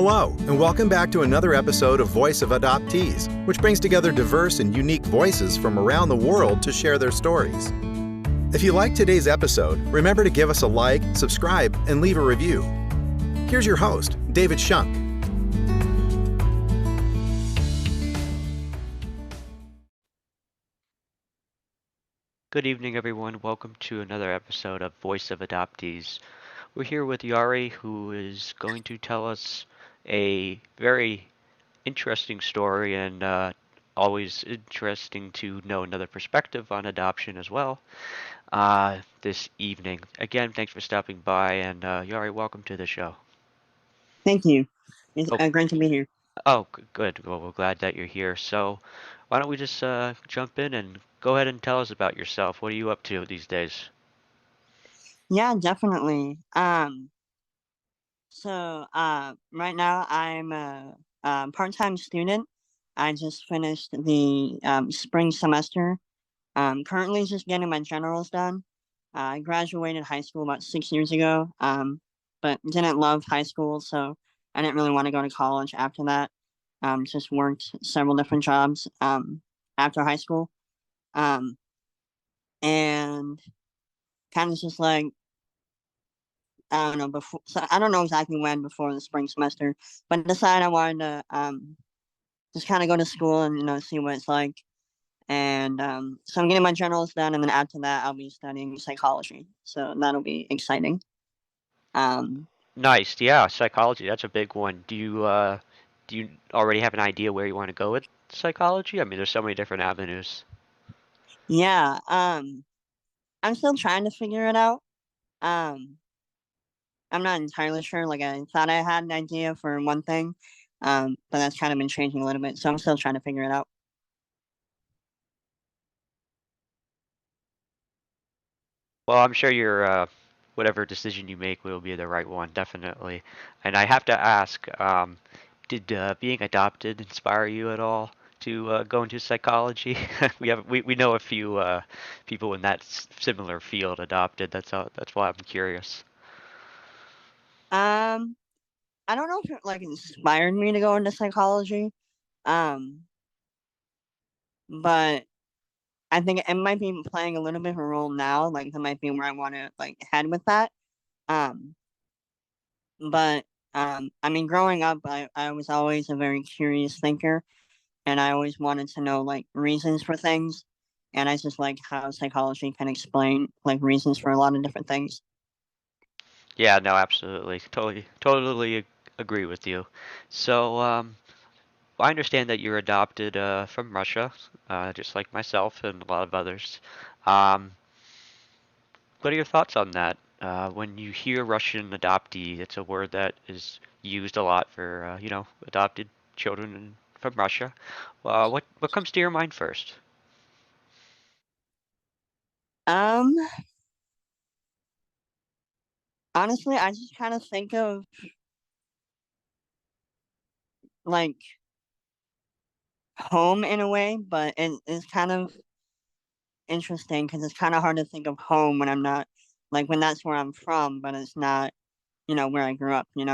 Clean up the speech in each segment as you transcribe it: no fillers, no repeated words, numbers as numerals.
Hello, and welcome back to another episode of Voice of Adoptees, which brings together diverse and unique voices from around the world to share their stories. If you like today's episode, remember to give us a like, subscribe, and leave a review. Here's your host, David Shunk. Good evening, everyone. Welcome to another episode of Voice of Adoptees. We're here with Yari, who is going to tell us a very interesting story and always interesting to know another perspective on adoption as well this evening. Again, thanks for stopping by, and Yari, welcome to the show. Thank you. It's Oh, great to be here. good. Well, we're glad that you're here. So, why don't we just jump in and go ahead and tell us about yourself. What are you up to these days? Yeah, definitely. Right now I'm a, part-time student. I just finished the spring semester. Currently just getting my generals done. I graduated high school about 6 years ago. But didn't love high school, so I didn't really want to go to college after that. Just worked several different jobs after high school. Um, and kind of just like I don't know before. So I don't know exactly when before the spring semester, but decided I wanted to just kind of go to school and see what it's like. And so I'm getting my journals done, and then after that, I'll be studying psychology. So that'll be exciting. Um, Nice. Yeah, psychology, that's a big one. Do you already have an idea where you want to go with psychology? I mean, there's so many different avenues. yeah. I'm still trying to figure it out. Um, I'm not entirely sure. Like I thought I had an idea for one thing, but that's kind of been changing a little bit. So I'm still trying to figure it out. Well, I'm sure your whatever decision you make will be the right one, definitely. And I have to ask, did being adopted inspire you at all to go into psychology? We know a few people in that similar field adopted. That's why I'm curious. Um, I don't know if it like inspired me to go into psychology. Um, but I think it might be playing a little bit of a role now. Like that might be where I want to like head with that. Um, but I mean, growing up, I was always a very curious thinker, and I always wanted to know like reasons for things. And I just like how psychology can explain like reasons for a lot of different things. Yeah, no, absolutely. Totally agree with you. So, I understand that you're adopted from Russia, just like myself and a lot of others. Um, what are your thoughts on that? When you hear Russian adoptee, it's a word that is used a lot for, adopted children from Russia. What comes to your mind first? Um, Honestly, I just kind of think of like home in a way, but it's kind of interesting because it's kind of hard to think of home when I'm not like when that's where I'm from, but it's not, where I grew up, But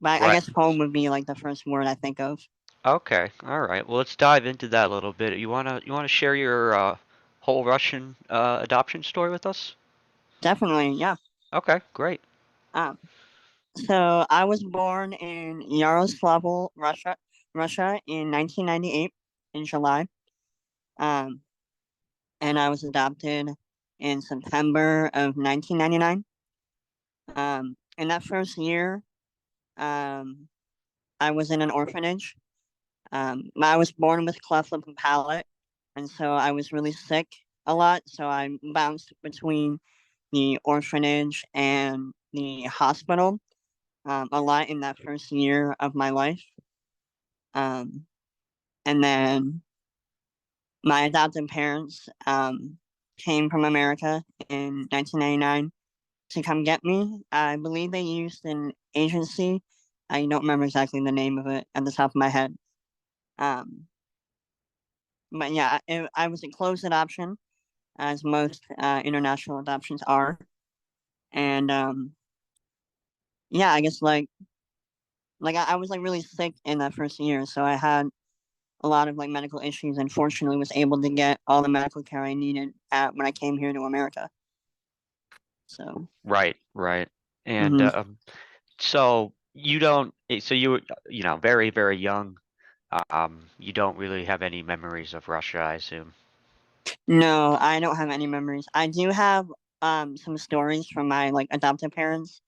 I Right. guess home would be like the first word I think of. Okay. All right. Well, let's dive into that a little bit. You wanna share your whole Russian adoption story with us? Definitely, yeah. Okay, great. Um, so I was born in Yaroslavl, Russia in 1998 in July. Um, and I was adopted in September of 1999. In that first year, um, I was in an orphanage. I was born with cleft lip and palate, and so I was really sick a lot. So I bounced between the orphanage and the hospital a lot in that first year of my life. Um, and then my adopted parents came from America in 1999 to come get me. I believe they used an agency. I don't remember exactly the name of it at the top of my head. Um, but yeah, I was a closed adoption, as most international adoptions are. And yeah, I guess like like I was like really sick in that first year, so I had a lot of like medical issues, and fortunately was able to get all the medical care I needed at when I came here to America. So, Right, right. And hmm so you don't, so you were, very, very young. You don't really have any memories of Russia, I assume. no, I don't have any memories. I do have some stories from my like adoptive parents,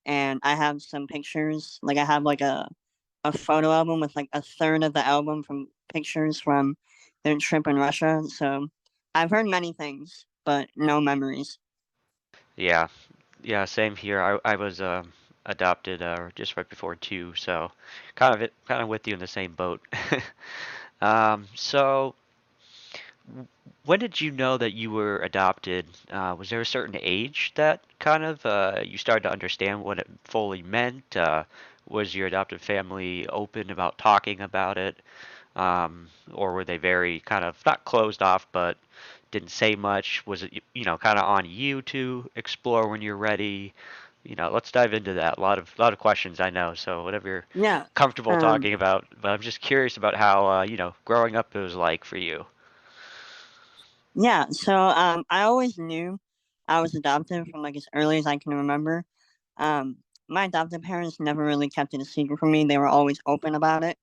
and I have some pictures. Like I have like a photo album with like a third of the album from pictures from their trip in Russia. So I've heard many things, but no memories. Yeah, yeah, same here. I was adopted just right before two, so kind of with you in the same boat. So when did you know that you were adopted? Was there a certain age that kind of you started to understand what it fully meant? Was your adoptive family open about talking about it? Or were they very kind of not closed off, but didn't say much? Was it, kind of on you to explore when you're ready? Let's dive into that. A lot of questions I know, so whatever you're Yeah. comfortable Um. talking about. But I'm just curious about how, growing up it was like for you. Yeah. So I always knew I was adopted from like as early as I can remember. Um. My adoptive parents never really kept it a secret from me. They were always open about it.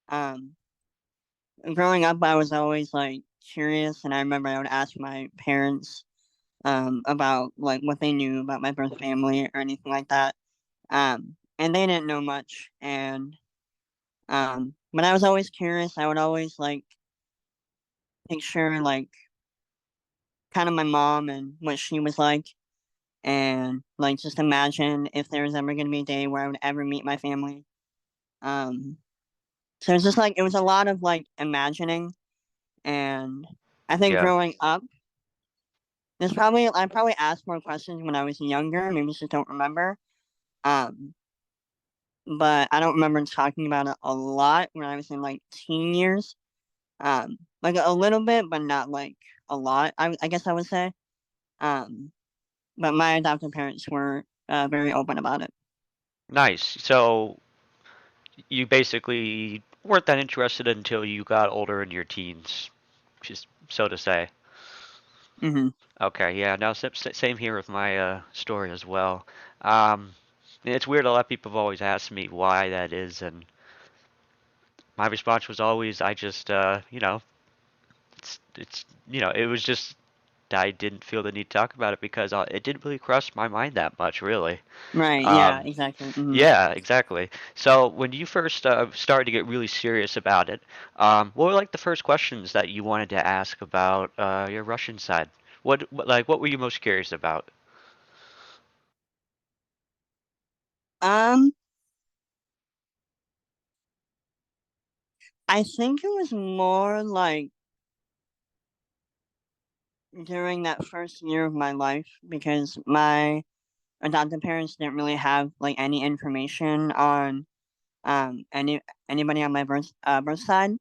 Um. Growing up, I was always like curious, and I remember I would ask my parents about like what they knew about my birth family or anything like that. And they didn't know much, and but I was always curious. I would always like picture like kind of my mom and what she was like, and like just imagine if there was ever gonna be a day where I would ever meet my family. Um, so it's just like it was a lot of like imagining, and I think Yeah. growing up, I probably asked more questions when I was younger. Maybe just don't remember. Um, but I don't remember talking about it a lot when I was in like teen years. Like a little bit, but not like a lot. I guess I would say. Um, but my adoptive parents were very open about it. Nice. So you basically weren't that interested until you got older in your teens, just so to say. Hmm. Okay, yeah, no, same here with my story as well. Um, it's weird. A lot of people have always asked me why that is, and my response was always, I just, it was just I didn't feel the need to talk about it because it didn't really cross my mind that much, really. Right. Yeah. Um, Exactly. Hmm. yeah, exactly. So when you first started to get really serious about it, what were like the first questions that you wanted to ask about your Russian side? What were you most curious about? Um, I think it was more like during that first year of my life because my adoptive parents didn't really have like any information on anybody on my birth side.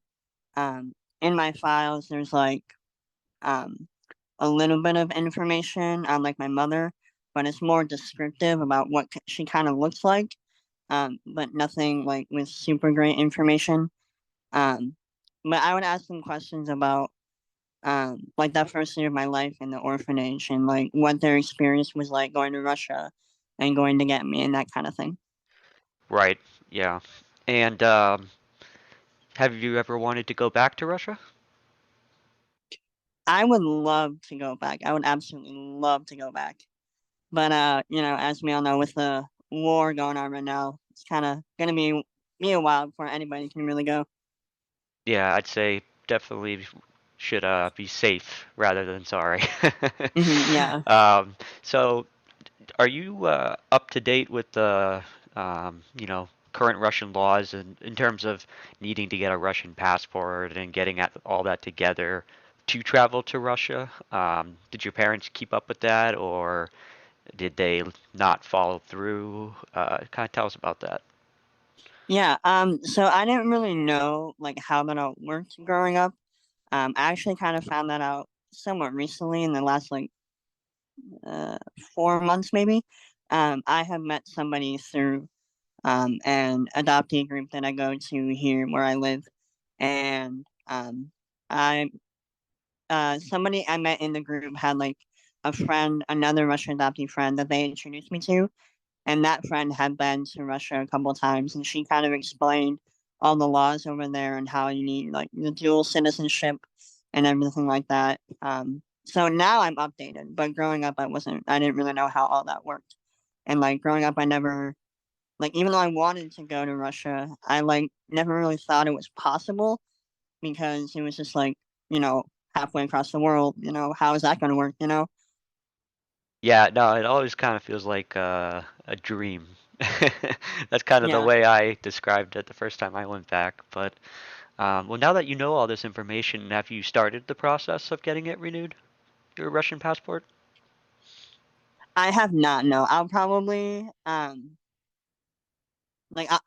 Um, in my files, there's like um a little bit of information on like my mother, but it's more descriptive about what she kind of looks like. But nothing like with super great information. Um, but I would ask them questions about like that first year of my life in the orphanage and like what their experience was like going to Russia and going to get me and that kind of thing. Right. Yeah. And have you ever wanted to go back to Russia? I would love to go back. I would absolutely love to go back. But as we all know, with the war going on right now, it's kind of gonna be a while before anybody can really go. Yeah, I'd say definitely should be safe rather than sorry. Yeah. So are you up to date with the current Russian laws in terms of needing to get a Russian passport and getting all that together to travel to Russia? Did your parents keep up with that, or did they not follow through? Kind of tell us about that. Yeah. So I didn't really know like how that all worked growing up. I actually kind of found that out somewhat recently in the last like uh 4 months maybe. I have met somebody through an adoptee group that I go to here where I live, and I somebody I met in the group had like a friend, another Russian adoptee friend that they introduced me to, and that friend had been to Russia a couple times, and she kind of explained all the laws over there and how you need like the dual citizenship and everything like that. So now I'm updated, but growing up, I didn't really know how all that worked. And like growing up, I never, like, even though I wanted to go to Russia, I like never really thought it was possible because it was just like, you know, halfway across the world, how is that going to work, Yeah, no, it always kind of feels like a dream. That's kind of the Yeah. way I described it the first time I went back. But well, now that you know all this information, have you started the process of getting it renewed, your Russian passport? I have not, no. I'll probably, like,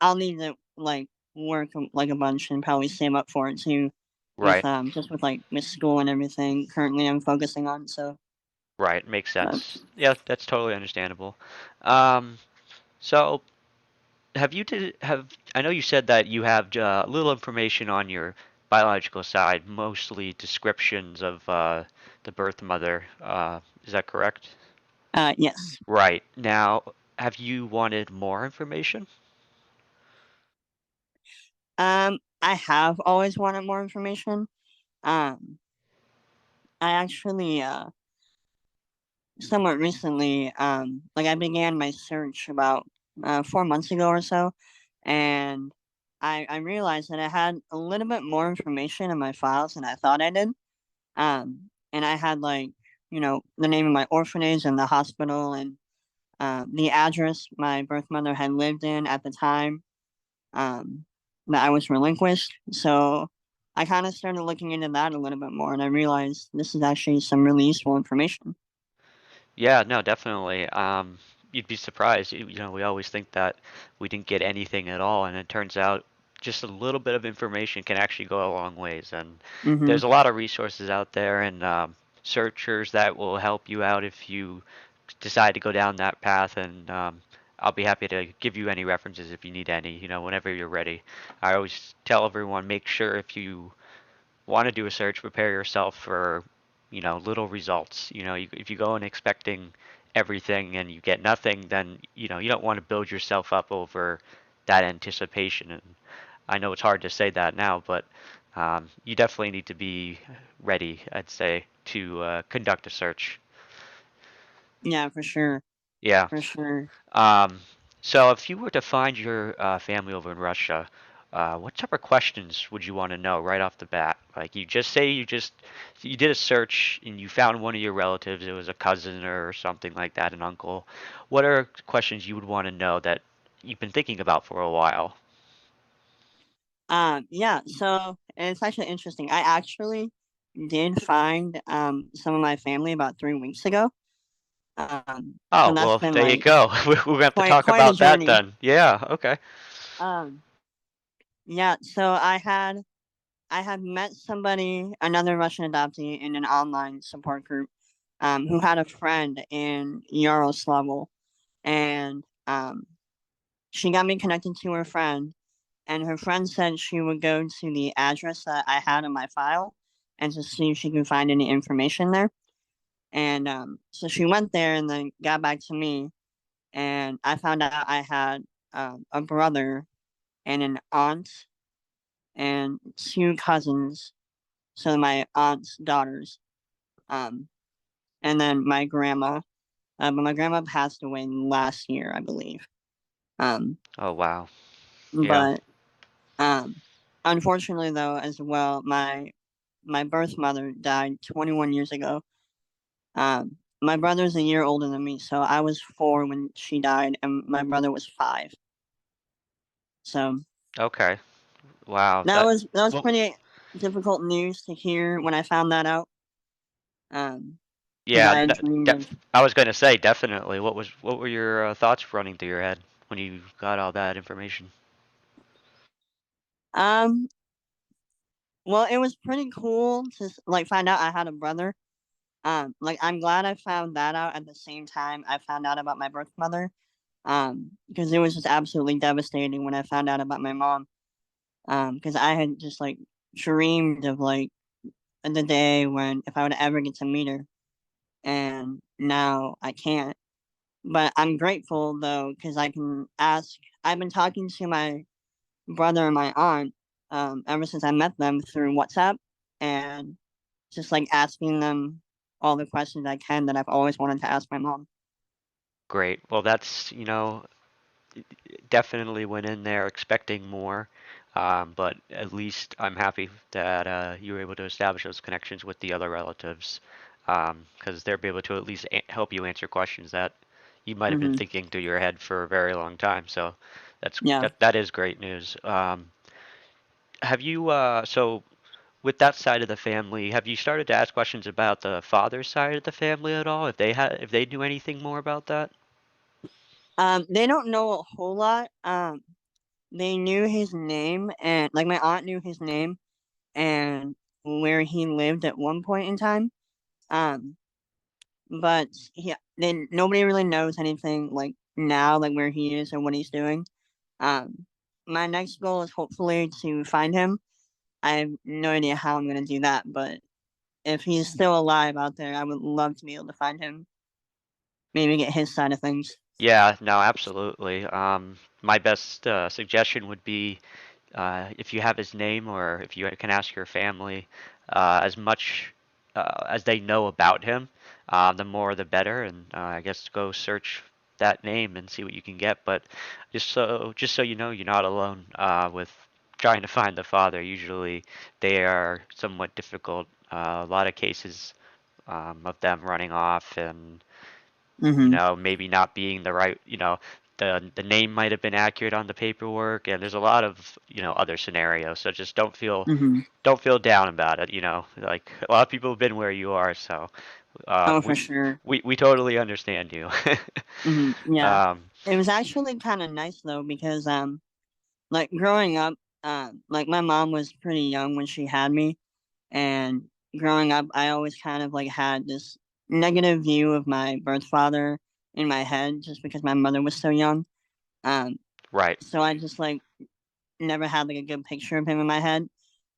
I'll need to, like, work, like, a bunch and probably save up for it too with, Right, just with, like, with school and everything currently I'm focusing on, so, right, makes but, sense. Yeah, that's totally understandable. Um, so have I know you said that you have little information on your biological side, mostly descriptions of the birth mother. Is that correct? yes. Right. Now, have you wanted more information? I have always wanted more information. Um, I actually, somewhat recently, like I began my search about 4 months ago or so, and I realized that I had a little bit more information in my files than I thought I did. And I had like the name of my orphanage and the hospital and the address my birth mother had lived in at the time um, that I was relinquished. So I kind of started looking into that a little bit more, and I realized this is actually some really useful information. Yeah, no, definitely. You'd be surprised. We always think that we didn't get anything at all, and it turns out just a little bit of information can actually go a long ways. And Mm-hmm. there's a lot of resources out there and searchers that will help you out if you decide to go down that path. And I'll be happy to give you any references if you need any, whenever you're ready. I always tell everyone, make sure if you want to do a search, prepare yourself for, little results. If you go in expecting everything and you get nothing, then, you don't want to build yourself up over that anticipation. And I know it's hard to say that now, but you definitely need to be ready, I'd say, to conduct a search. Yeah, for sure, Yeah. for sure. Um, so if you were to find your family over in Russia, what type of questions would you want to know right off the bat? Like you did a search and you found one of your relatives, it was a cousin or something like that, an uncle. What are questions you would want to know that you've been thinking about for a while? Yeah. So it's actually interesting. I actually did find some of my family about 3 weeks ago. So Oh, that's well, been there you like go. We're gonna have to quite talk quite a about that journey. then. Yeah, okay. Um, yeah. So I had met somebody, another Russian adoptee, in an online support group, who had a friend in Yaroslavl, and she got me connected to her friend, and her friend said she would go to the address that I had in my file, and to see if she could find any information there. And so she went there and then got back to me, and I found out I had a brother and an aunt and two cousins, so my aunt's daughters, um, and then my grandma. But my grandma passed away last year, I believe. Um, Oh, wow. Yeah. but um, unfortunately, though, as well, my birth mother died 21 years ago. My brother's a year older than me, so I was 4 when she died, and my brother was 5. So Okay. Wow. that was Well, pretty difficult news to hear when I found that out. Um, because yeah, I had dreamed of. I was going to say definitely. What were your thoughts running through your head when you got all that information? Um, well, it was pretty cool to like find out I had a brother. Like I'm glad I found that out at the same time I found out about my birth mother. Because it was just absolutely devastating when I found out about my mom. Because I had just like dreamed of like the day when if I would ever get to meet her, and now I can't. But I'm grateful though because I can ask. I've been talking to my brother and my aunt ever since I met them through WhatsApp, and just like asking them all the questions I can that I've always wanted to ask my mom. Great. Well, that's, definitely went in there expecting more. But at least I'm happy that you were able to establish those connections with the other relatives, because they'll be able to at least help you answer questions that you might have been Hmm. thinking through your head for a very long time. So Yeah. that is great news. Have you so with that side of the family, have you started to ask questions about the father's side of the family at all? If they knew anything more about that? They don't know a whole lot. They knew his name, and like my aunt knew his name and where he lived at one point in time. Um, but then nobody really knows anything like now, like where he is or what he's doing. Um, my next goal is hopefully to find him. I have no idea how I'm gonna do that, but if he's still alive out there, I would love to be able to find him. Maybe get his side of things. Yeah, no, absolutely. My best suggestion would be if you have his name or if you can ask your family as much as they know about him, the more the better. And I guess go search that name and see what you can get. But just so you know, you're not alone with trying to find the father. Usually, they are somewhat difficult. A lot of cases of them running off and Mm-hmm. maybe not being the right, the name might have been accurate on the paperwork, and there's a lot of, other scenarios. So just Mm-hmm. don't feel down about it, Like a lot of people have been where you are, so Oh, for we sure. we totally understand you. Mm-hmm. Yeah. um, It was actually kind of nice though because like growing up, like my mom was pretty young when she had me, and growing up, I always kind of like had this negative view of my birth father in my head just because my mother was so young. Um, right. so I just like never had like a good picture of him in my head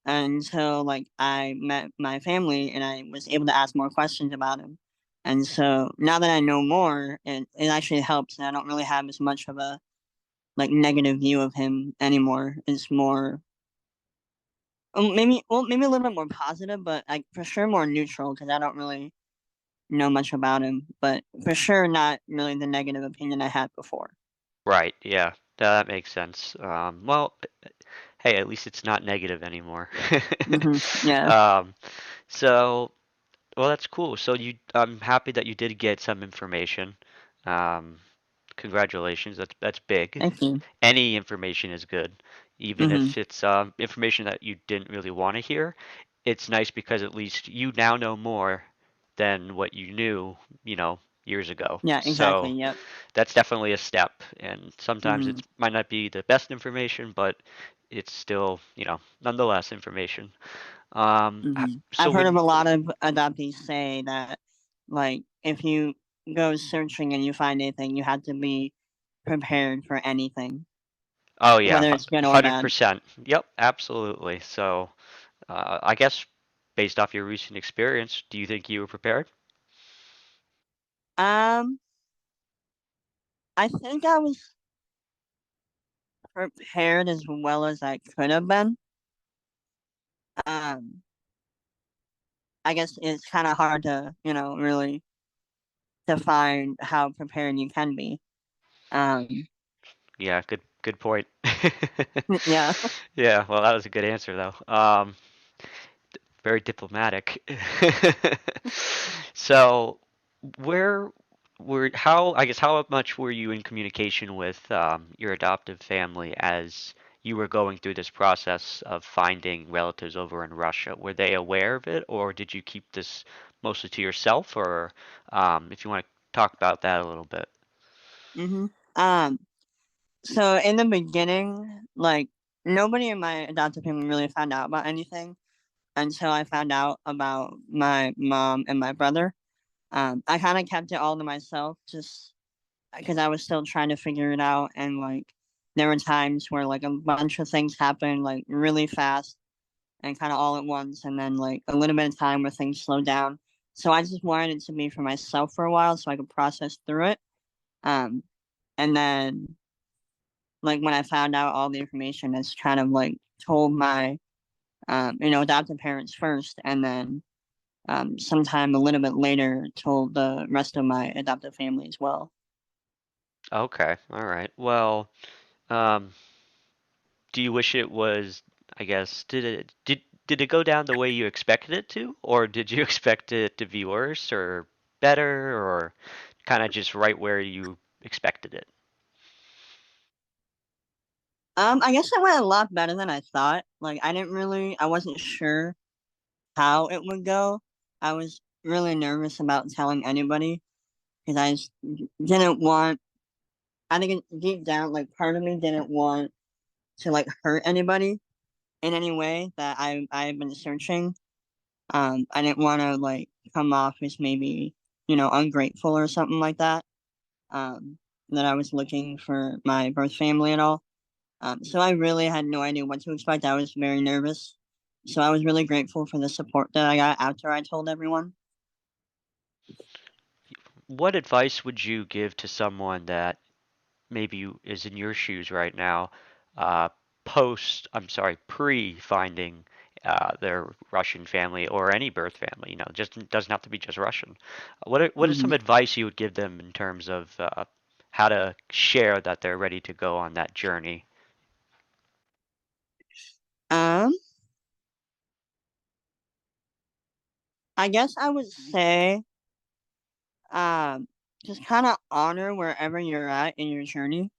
until like I met my family and I was able to ask more questions about him. And so now that I know more, it actually helps, and I don't really have as much of a like negative view of him anymore. It's more maybe a little bit more positive, but like for sure more neutral because I don't really know much about him. But for sure not really the negative opinion I had before. Right, yeah, that makes sense. Well, hey, at least it's not negative anymore. Hmm. Yeah. um, so Well, that's cool. So I'm happy that you did get some information. Um, Congratulations. That's big. Thank you. Any information is good, even Hmm. if it's information that you didn't really want to hear. It's nice because at least you now know more than what you knew, years ago. Yeah. Exactly. So Yep. that's definitely a step. And sometimes Hmm. it might not be the best information, but it's still, nonetheless information. Hmm. So I've heard of when a lot of adoptees say that, like, if you go searching and you find anything, you have to be prepared for anything, Oh yeah, whether it's good or bad. 100%. Yep, absolutely. So, I guess based off your recent experience, do you think you were prepared? Um, I think I was prepared as well as I could have been. Um, I guess it's kind of hard to, really define how prepared you can be. Um, Yeah, good point. yeah. Yeah, well, that was a good answer though. Very diplomatic. So, where I guess how much were you in communication with your adoptive family as you were going through this process of finding relatives over in Russia? Were they aware of it, or did you keep this mostly to yourself, or if you want to talk about that a little bit? Hmm. Um, so in the beginning, like nobody in my adoptive family really found out about anything until I found out about my mom and my brother. I kind of kept it all to myself, just because I was still trying to figure it out, and like there were times where like a bunch of things happened like really fast and kind of all at once, and then like a little bit of time where things slowed down. So I just wanted it to be for myself for a while so I could process through it. Um, and then like when I found out all the information, it's kind of like told my adoptive parents first, and then sometime a little bit later told the rest of my adoptive family as well. Okay, all right. Well, um, do you wish it was, I guess, did it go down the way you expected it to, or did you expect it to be worse or better, or kind of just right where you expected it? I guess it went a lot better than I thought. Like I wasn't sure how it would go. I was really nervous about telling anybody because didn't want. I think deep down, like part of me didn't want to like hurt anybody in any way that I've been searching. I didn't want to like come off as maybe ungrateful or something like that. Um, that I was looking for my birth family and all. So I really had no idea what to expect. I was very nervous. So I was really grateful for the support that I got after I told everyone. What advice would you give to someone that maybe is in your shoes right now, uh, pre-finding their Russian family or any birth family? Just it doesn't have to be just Russian. What is some Hmm. advice you would give them in terms of how to share that they're ready to go on that journey? Um, I guess I would say, um, just kind of honor wherever you're at in your journey,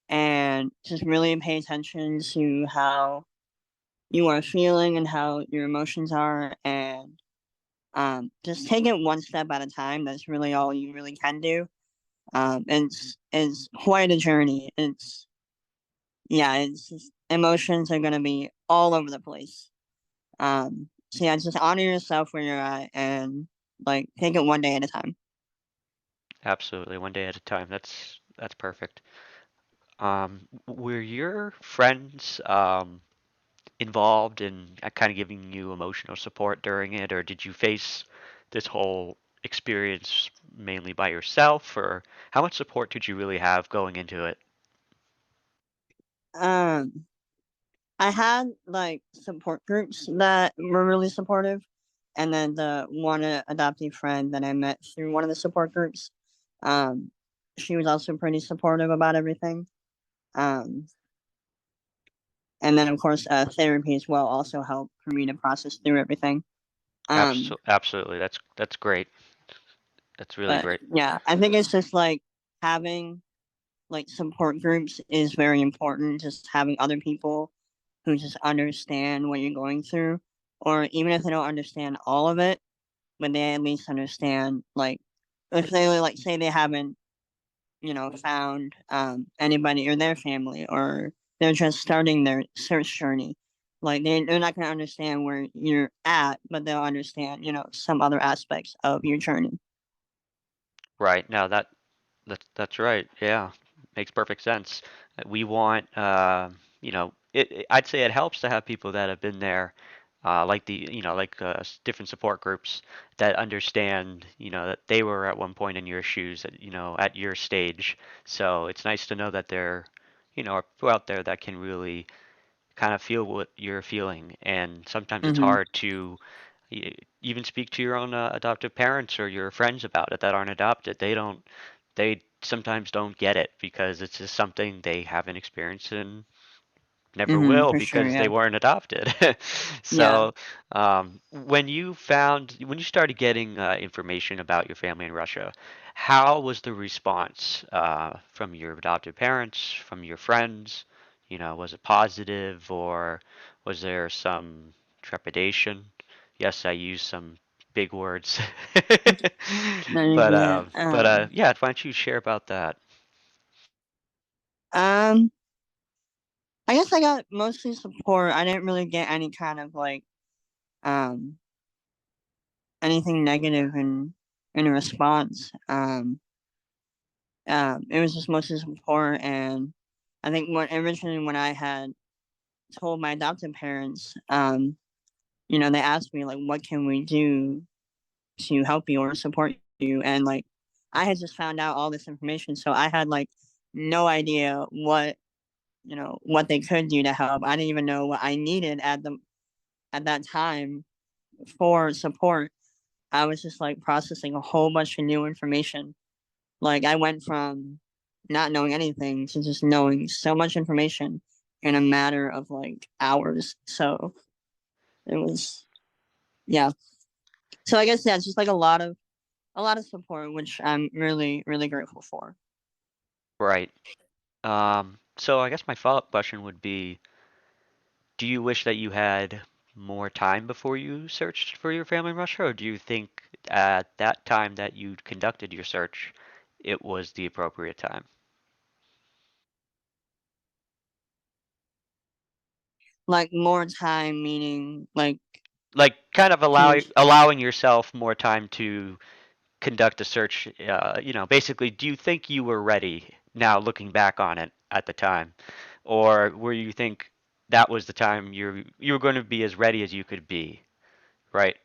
and just really pay attention to how you are feeling and how your emotions are, and just take it one step at a time. That's really all you really can do. It's quite a journey. It's just, emotions are gonna be all over the place. So yeah, just honor yourself where you're at and like take it one day at a time. Absolutely, one day at a time. That's perfect. Were your friends involved in kind of giving you emotional support during it, or did you face this whole experience mainly by yourself, or how much support did you really have going into it? Um, I had like support groups that were really supportive, and then the one adoptee friend that I met through one of the support groups, um, she was also pretty supportive about everything. Um, and then of course therapy as well also helped for me to process through everything. Um, Absolutely, that's great. That's really but great. yeah, I think it's just like having like support groups is very important. Just having other people who just understand what you're going through, or even if they don't understand all of it, but they at least understand like if they like say they haven't found anybody or their family, or they're just starting their search journey. Like they're not going to understand where you're at, but they'll understand some other aspects of your journey. Right. Now that's right. Yeah, makes perfect sense. We want, I'd say it helps to have people that have been there, like different support groups that understand, that they were at one point in your shoes, at your stage. So it's nice to know that there, are people out there that can really kind of feel what you're feeling. And sometimes it's Mm-hmm. hard to even speak to your own adoptive parents or your friends about it that aren't adopted. They sometimes don't get it because it's just something they haven't experienced and never Mm-hmm. will For sure. because they Yeah. weren't adopted. Yeah. So, when you started getting information about your family in Russia, how was the response from your adoptive parents, from your friends? Was it positive or was there some trepidation? Yes, I used some big words. No, you're good. Yeah, why don't you share about that? Um, I guess I got mostly support. I didn't really get any kind of like um anything negative in response. It was just mostly support, and I think when I had told my adoptive parents, they asked me like, "What can we do to help you or support you?" And like, I had just found out all this information, so I had like no idea what they could do to help. I didn't even know what I needed at that time for support. I was just like processing a whole bunch of new information. Like I went from not knowing anything to just knowing so much information in a matter of like hours. So it was, yeah. So I guess, yeah, it's just like a lot of support, which I'm really really grateful for. Right. So I guess my follow-up question would be, do you wish that you had more time before you searched for your family in Russia, or do you think at that time that you conducted your search, it was the appropriate time? Like more time, meaning like Like kind of to. allowing yourself more time to conduct a search, basically, do you think you were ready now looking back on it at the time? Or were you think that was the time you were going to be as ready as you could be, right?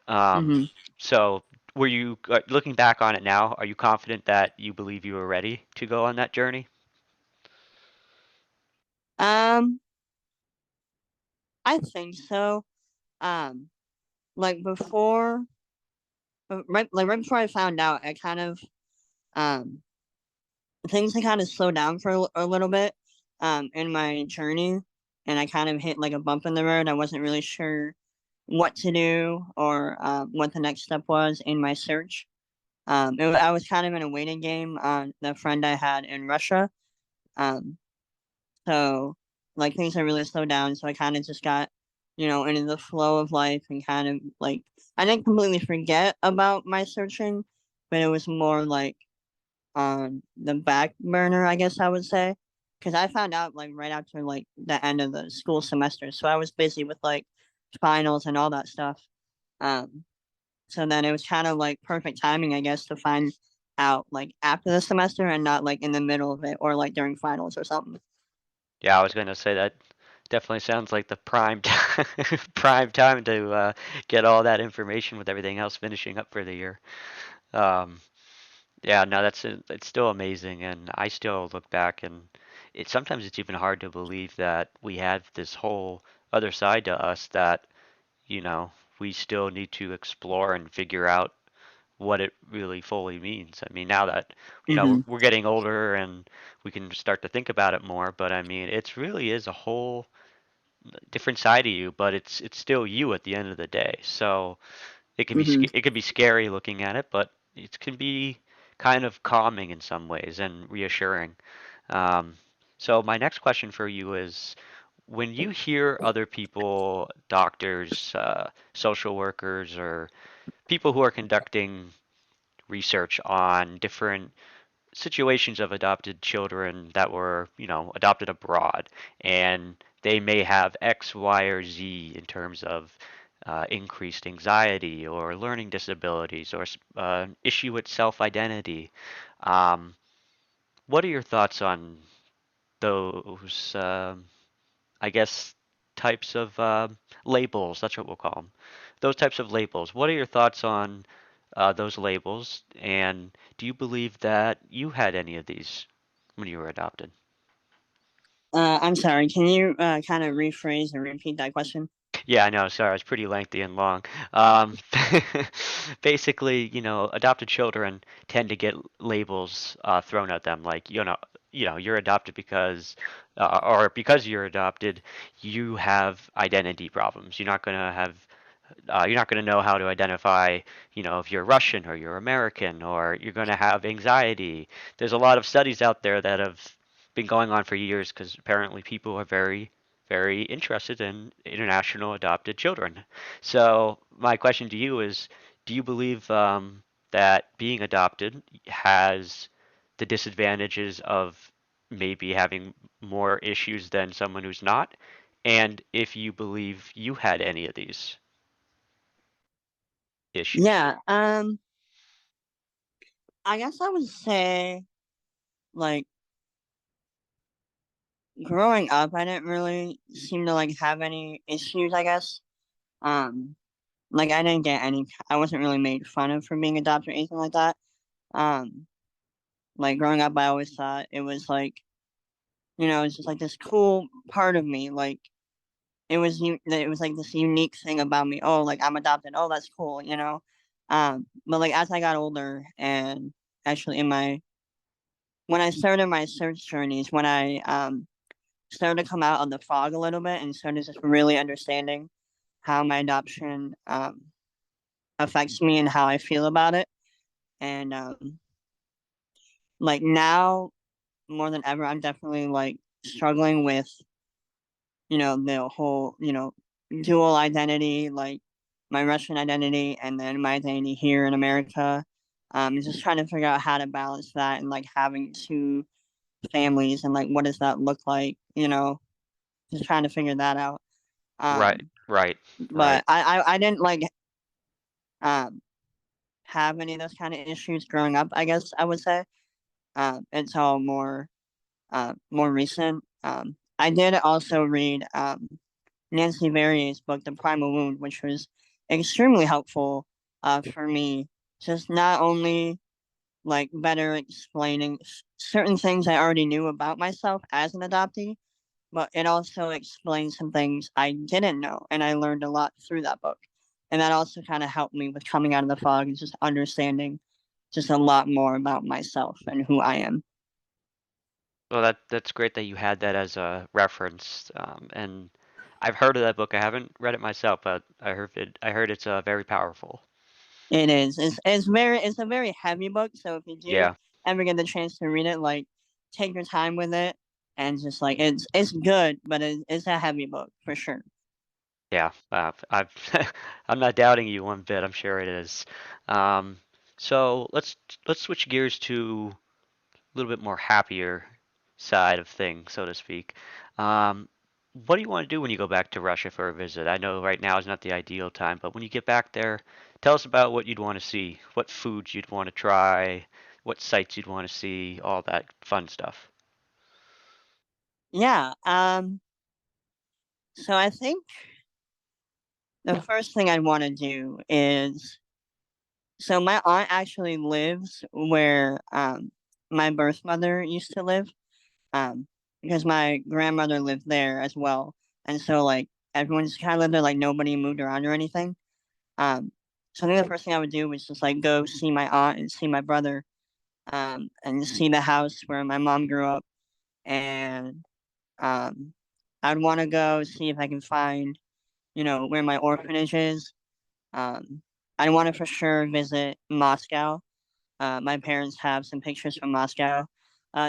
Um, Mhm. so were you looking back on it now, are you confident that you believe you were ready to go on that journey? Um, I think so. Um, like before, right before I found out, I kind of um things had kind of slowed down for a little bit in my journey, and I kind of hit like a bump in the road. I wasn't really sure what to do or what the next step was in my search. I was kind of in a waiting game on the friend I had in Russia. Um, so like things had really slowed down, so I kind of just got into the flow of life and kind of like I didn't completely forget about my searching, but it was more like on the back burner, I guess I would say, because I found out like right after like the end of the school semester, so I was busy with like finals and all that stuff. Um, so then it was kind of like perfect timing, I guess, to find out like after the semester and not like in the middle of it or like during finals or something. Yeah, I was going to say that definitely sounds like the prime time, prime time to get all that information with everything else finishing up for the year. Um, Yeah, no, it's still amazing, and I still look back and sometimes it's even hard to believe that we have this whole other side to us that, you know, we still need to explore and figure out what it really fully means. I mean, now that, Mm-hmm. we're getting older and we can start to think about it more, but I mean, it's really is a whole different side of you, but it's still you at the end of the day. So, Mm-hmm. it can be scary looking at it, but it can be kind of calming in some ways and reassuring. Um, so my next question for you is, when you hear other people, doctors, social workers, or people who are conducting research on different situations of adopted children that were, adopted abroad, and they may have X, Y, or Z in terms of increased anxiety or learning disabilities or issue with self-identity. Um, what are your thoughts on those, I guess, types of labels? That's what we'll call them. Those types of labels. What are your thoughts on those labels? And do you believe that you had any of these when you were adopted? I'm sorry. Can you kind of rephrase and repeat that question? Yeah, I know. Sorry, it's pretty lengthy and long. Basically, adopted children tend to get labels thrown at them, like you're adopted because, or because you're adopted, you have identity problems. You're not going to know how to identify, if you're Russian or you're American, or you're going to have anxiety. There's a lot of studies out there that have been going on for years because apparently people are very, very interested in international adopted children. So my question to you is, do you believe that being adopted has the disadvantages of maybe having more issues than someone who's not? And if you believe you had any of these issues. Yeah. I guess I would say. like growing up, I didn't really seem to like have any issues, I guess. Um, like I didn't get any. I wasn't really made fun of for being adopted or anything like that. Um, like growing up, I always thought it was like, it's just like this cool part of me. Like it was like this unique thing about me. Oh, like I'm adopted. Oh, that's cool. But like as I got older and actually in my when I started my search journeys, when I started to come out of the fog a little bit and started just really understanding how my adoption affects me and how I feel about it. And like now more than ever, I'm definitely like struggling with the whole dual identity, like my Russian identity and then my identity here in America. And just trying to figure out how to balance that and like having two families and like what does that look like, just trying to figure that out. Right, Um, right, right. but I didn't like um have any of those kind of issues growing up. I guess I would say until more recent. I did also read Nancy Verrier's book, The Primal Wound, which was extremely helpful for me. Just not only like better explaining certain things I already knew about myself as an adoptee, but it also explained some things I didn't know, and I learned a lot through that book. And that also kind of helped me with coming out of the fog and just understanding just a lot more about myself and who I am. Well, that's great that you had that as a reference. And I've heard of that book. I haven't read it myself, but I heard it's very powerful. It is. It's a very heavy book. So if you do Yeah, ever get the chance to read it, like take your time with it and just like it's good, but it's a heavy book for sure. yeah. I've I'm not doubting you one bit. I'm sure it is. Um, so let's switch gears to little bit more happier side of things, so to speak. Um, what do you want to do when you go back to Russia for a visit? I know right now is not the ideal time, but when you get back there, tell us about what you'd want to see, what foods you'd want to try, what sights you'd want to see, all that fun stuff. Yeah. So I think the first thing I'd want to do is so my aunt actually lives where my birth mother used to live. Um, because my grandmother lived there as well, and so like everyone just kind of lived there, like nobody moved around or anything. Um, so I think the first thing I would do was just like go see my aunt and see my brother, and see the house where my mom grew up, and um, I'd want to go see if I can find, where my orphanage is. Um, I want to for sure visit Moscow. My parents have some pictures from Moscow.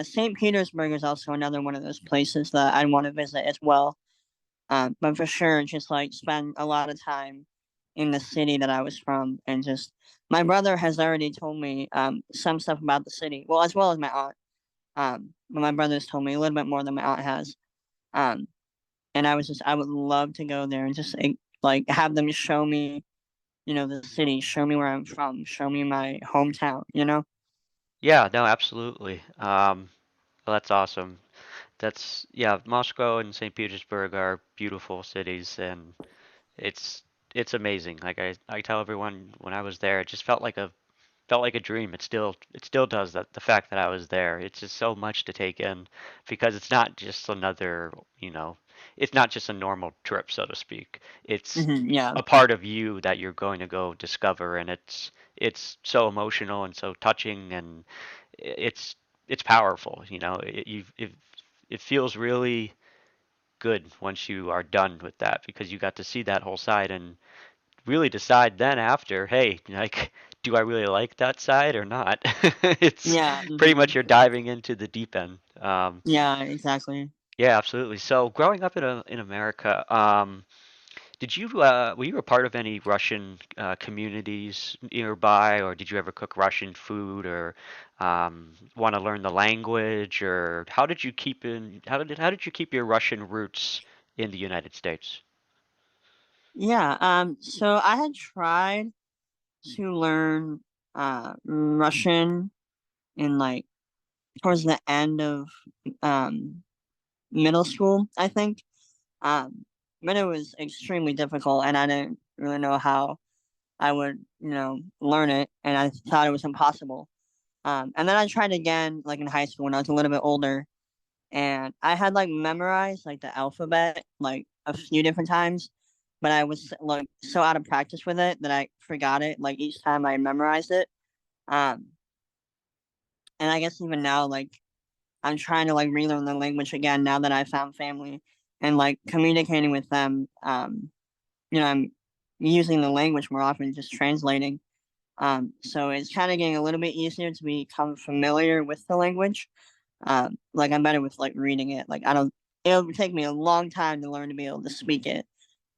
St. Petersburg is also another one of those places that I want to visit as well. But for sure, just like spend a lot of time in the city that I was from, and just my brother has already told me some stuff about the city, well, as well as my aunt. But my brother's told me a little bit more than my aunt has. Um, and I would love to go there and just like have them show me, the city, show me where I'm from, show me my hometown. Yeah, no, absolutely. Well, that's awesome. That's yeah, Moscow and St. Petersburg are beautiful cities, and it's it's amazing. Like I tell everyone when I was there, it just felt like a dream. It still does that. The fact that I was there, it's just so much to take in because it's not just another, it's not just a normal trip, so to speak. It's Yeah. a part of you that you're going to go discover, and it's so emotional and so touching, and it's it's powerful. It feels really good once you are done with that because you got to see that whole side and really decide then after, hey, like, do I really like that side or not? It's Yeah. pretty much you're diving into the deep end. Yeah, exactly. Yeah, absolutely. So growing up in America, did you were you a part of any Russian communities nearby, or did you ever cook Russian food, or want to learn the language, or how did you keep your Russian roots in the United States? Yeah. So I had tried to learn Russian in like towards the end of um, middle school, I think. Um, but it was extremely difficult, and I didn't really know how I would, learn it, and I thought it was impossible. And then I tried again, like in high school when I was a little bit older, and I had like memorized like the alphabet like a few different times, but I was like so out of practice with it that I forgot it like each time I memorized it. Um, and I guess even now, like I'm trying to like relearn the language again now that I found family and like communicating with them. I'm using the language more often, just translating. So it's kind of getting a little bit easier to become familiar with the language. Like I'm better with like reading it. Like I don't. It'll take me a long time to learn to be able to speak it.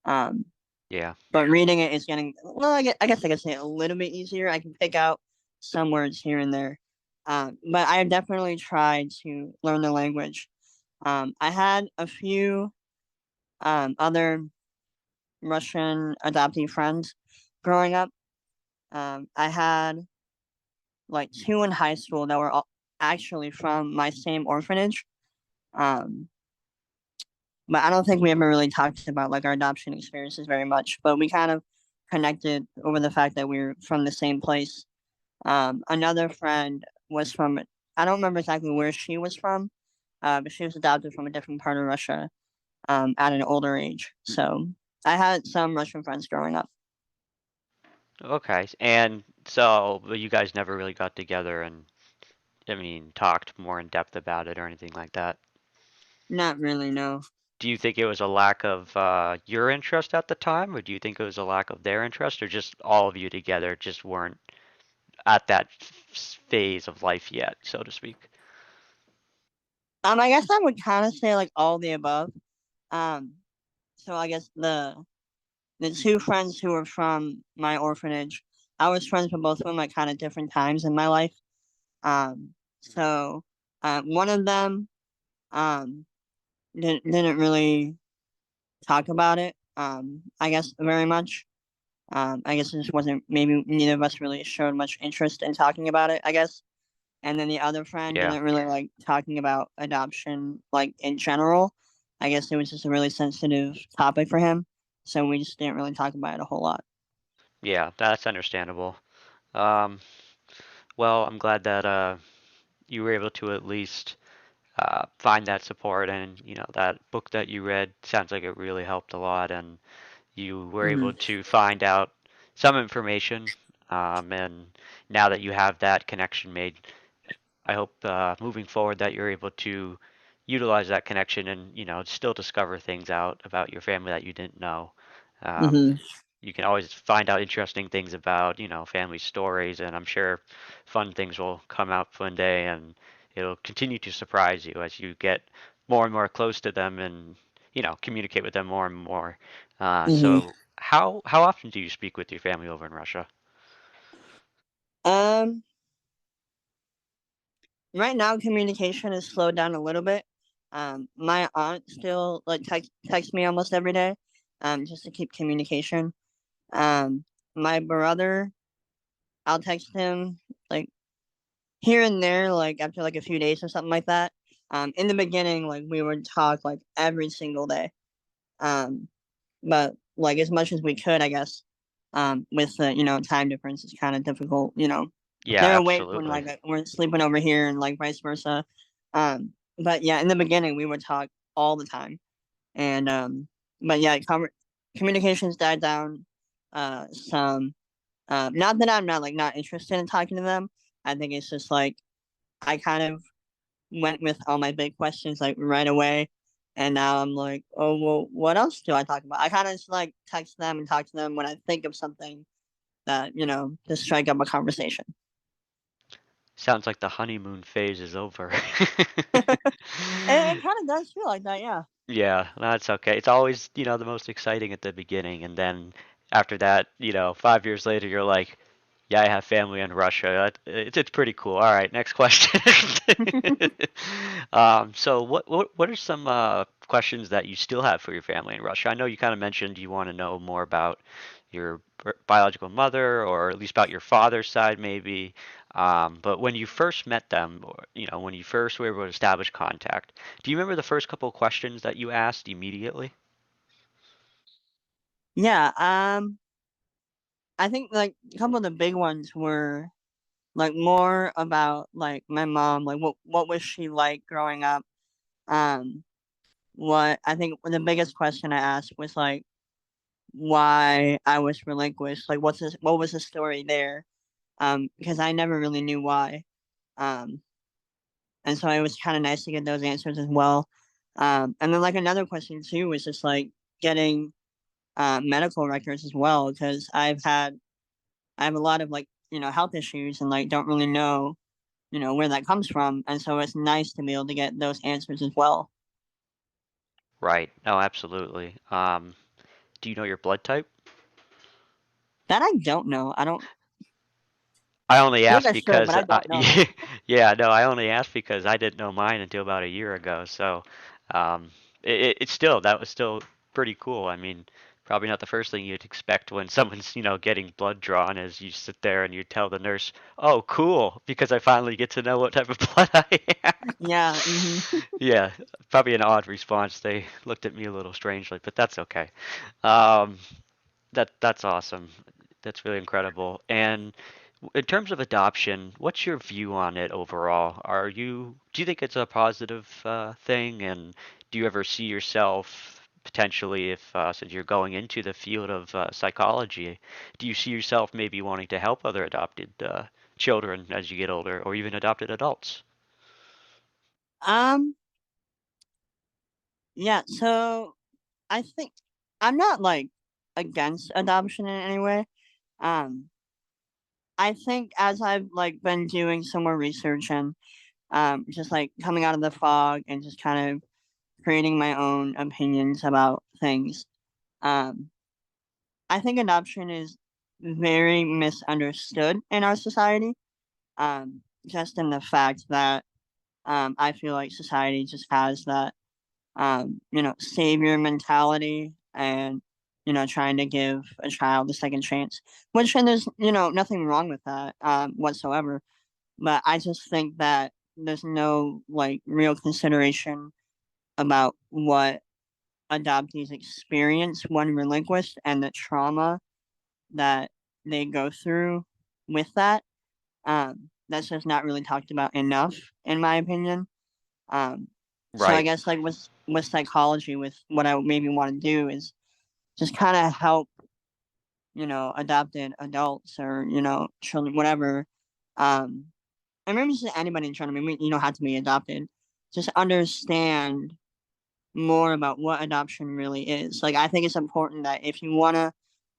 Um, Yeah. but reading it is getting well. I guess I could say a little bit easier. I can pick out some words here and there. But I definitely tried to learn the language. I had a few other Russian adoptee friends growing up. I had like two in high school that were actually from my same orphanage. Um, but I don't think we ever really talked about like our adoption experiences very much. But we kind of connected over the fact that we were from the same place. Another friend was from I don't remember exactly where she was from, but she was adopted from a different part of Russia at an older age. So I had some Russian friends growing up. Okay. And so, but you guys never really got together and, I mean, talked more in depth about it or anything like that. Not really, no. Do you think it was a lack of your interest at the time, or do you think it was a lack of their interest, or just all of you together just weren't at that phase of life yet, so to speak? I guess I would kind of say like all the above. Um, so I guess the two friends who were from my orphanage, I was friends with both of them at kind of different times in my life. So one of them um didn't really talk about it. I guess very much. I guess it just wasn't maybe neither of us really showed much interest in talking about it. I guess. And then the other friend Yeah. didn't really like talking about adoption like in general. I guess it was just a really sensitive topic for him, so we just didn't really talk about it a whole lot. Yeah, that's understandable. Um, well, I'm glad that you were able to at least find that support, and that book that you read sounds like it really helped a lot, and you were able Hmm. to find out some information. And now that you have that connection made, I hope moving forward that you're able to utilize that connection and still discover things out about your family that you didn't know. Um, Hmm. you can always find out interesting things about family stories, and I'm sure fun things will come out one day, and it'll continue to surprise you as you get more and more close to them and communicate with them more and more. Hmm. So how often do you speak with your family over in Russia? Um, right now communication is slowed down a little bit. My aunt still like text me almost every day, just to keep communication. Um, my brother, I'll text him like here and there, like after like a few days or something like that. In the beginning, like we would talk like every single day. Um, but like as much as we could, I guess. With the time difference, it's kind of difficult. Yeah, They're awake when absolutely. like we're sleeping over here, and like vice versa. But yeah, in the beginning, we would talk all the time, and but yeah, communications died down. Some. Not that I'm not like not interested in talking to them. I think it's just like I kind of went with all my big questions like right away. And now I'm like, oh well, what else do I talk about? I kind of just like text them and talk to them when I think of something that to strike up a conversation. Sounds like the honeymoon phase is over. And it kind of does feel like that, yeah. Yeah, that's okay. It's always, the most exciting at the beginning, and then after that, 5 years later, you're like, yeah, I have family in Russia. It's pretty cool. All right, next question. So what are some questions that you still have for your family in Russia? I know you kind of mentioned you want to know more about your biological mother, or at least about your father's side, maybe. But when you first met them, or when you first were able to establish contact, do you remember the first couple of questions that you asked immediately? Yeah, I think like a couple of the big ones were like more about like my mom, like what was she like growing up? Um, what I think the biggest question I asked was like why I was relinquished, like what was the story there? Because I never really knew why. Um, and so it was kind of nice to get those answers as well. And then like another question too was just like getting medical records as well because I have a lot of like health issues and like don't really know where that comes from, and so it's nice to be able to get those answers as well. Right. No, absolutely. Do you know your blood type? That I don't know. I don't I only feel like asked I should, but because I don't know. yeah, no, I only asked because I didn't know mine until about a year ago. So, um, it's still that was still pretty cool. I mean, probably not the first thing you'd expect when someone's getting blood drawn, is you sit there and you tell the nurse, "Oh, cool," because I finally get to know what type of blood I am. Yeah. Yeah, probably an odd response. They looked at me a little strangely, but that's okay. Um, that's awesome. That's really incredible. And in terms of adoption, what's your view on it overall? Do you think it's a positive thing? And do you ever see yourself potentially, if since you're going into the field of psychology, do you see yourself maybe wanting to help other adopted children as you get older, or even adopted adults? um. Yeah. So I think I'm not like against adoption in any way. Um. I think as I've like been doing some more research and just like coming out of the fog and just kind of creating my own opinions about things. Um, I think adoption is very misunderstood in our society. Just in the fact that I feel like society just has that savior mentality and trying to give a child a second chance, which and there's nothing wrong with that whatsoever. But I just think that there's no like real consideration about what adoptees experience when relinquished and the trauma that they go through with that. That's just not really talked about enough, in my opinion. Um, so I Right. guess like with psychology, with what I maybe want to do is just kind of help adopted adults or children, whatever. Um, and maybe just anybody trying to maybe have to be adopted, just understand more about what adoption really is. Like I think it's important that if you want to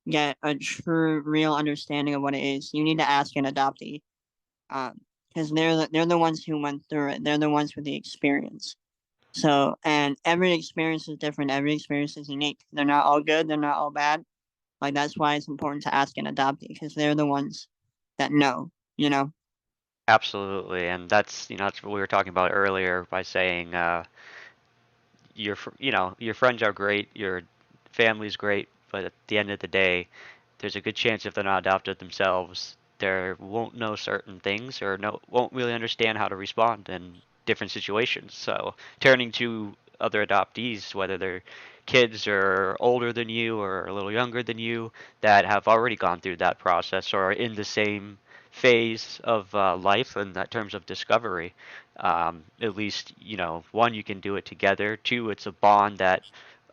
get a true, real understanding of what it is, you need to ask an adoptee, because they're the ones who went through it. They're the ones with the experience. So, and every experience is different. Every experience is unique. They're not all good. They're not all bad. Like that's why it's important to ask an adoptee because they're the ones that know. You know. Absolutely. And that's what we were talking about earlier by saying your friends are great, your family's great, but at the end of the day, there's a good chance if they're not adopted themselves, they won't know certain things or won't really understand how to respond in different situations. So turning to other adoptees, whether they're kids or older than you or a little younger than you, that have already gone through that process or are in the same phase of life in that terms of discovery, at least one, you can do it together. Two, it's a bond that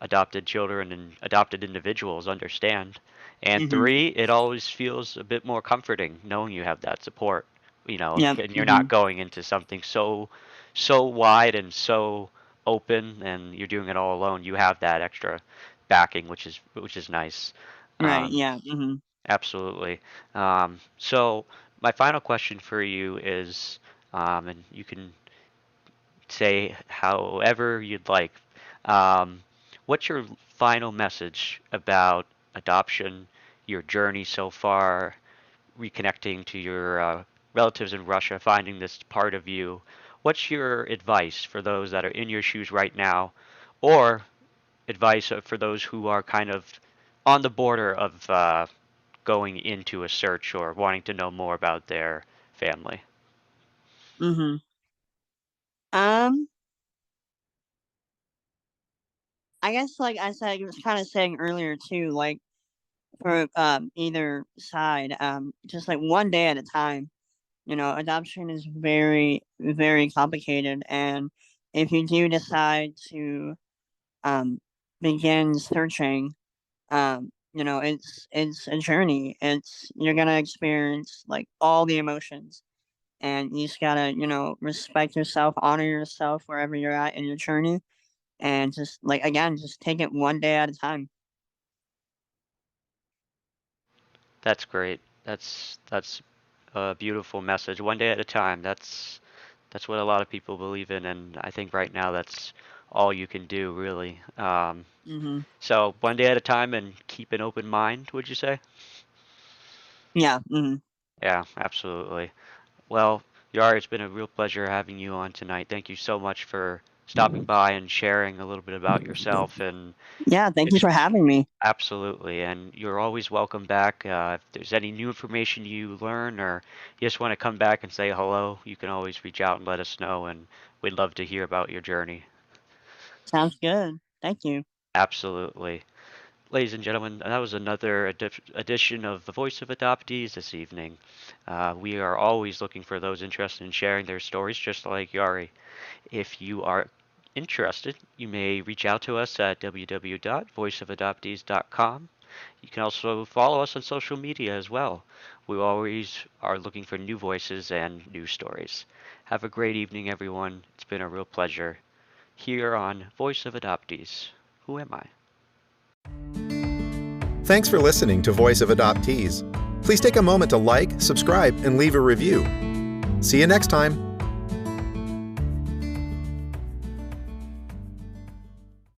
adopted children and adopted individuals understand. And Mhm. three, it always feels a bit more comforting knowing you have that support. Yep. And you're not Mhm. going into something so wide and so open, and you're doing it all alone. You have that extra backing, which is nice. Right. Um, Yeah. Mhm. Absolutely. So my final question for you is, and you can say however you'd like. Um, what's your final message about adoption, your journey so far, reconnecting to your relatives in Russia, finding this part of you? What's your advice for those that are in your shoes right now, or advice for those who are kind of on the border of going into a search or wanting to know more about their family? Mhm. Um, I guess like I said, I was kind of saying earlier too, like for either side, just like one day at a time. You know, adoption is very, very complicated, and if you do decide to um begin searching, you know, it's a journey. It's You're gonna experience like all the emotions, and you just gotta, you know, respect yourself, honor yourself wherever you're at in your journey, and just like again, just take it one day at a time. That's great. That's a beautiful message. One day at a time. That's what a lot of people believe in, and I think right now that's all you can do, really. Hmm. So one day at a time and keep an open mind, would you say? Yeah. Hmm. Yeah, absolutely. Well, Yari, it's been a real pleasure having you on tonight. Thank you so much for stopping by and sharing a little bit about yourself and Yeah. Thank you ex- for having me. absolutely. And you're always welcome back. If there's any new information you learn or you just want to come back and say hello, you can always reach out and let us know, and we'd love to hear about your journey. Sounds good. Thank you. Absolutely. Ladies and gentlemen, that was another edition of The Voice of Adoptees this evening. We are always looking for those interested in sharing their stories, just like Yari. If you are interested, you may reach out to us at www.voiceofadoptees.com. You can also follow us on social media as well. We always are looking for new voices and new stories. Have a great evening, everyone. It's been a real pleasure. Here on Voice of Adoptees. Who am I? Thanks for listening to Voice of Adoptees. Please take a moment to like, subscribe, and leave a review. See you next time.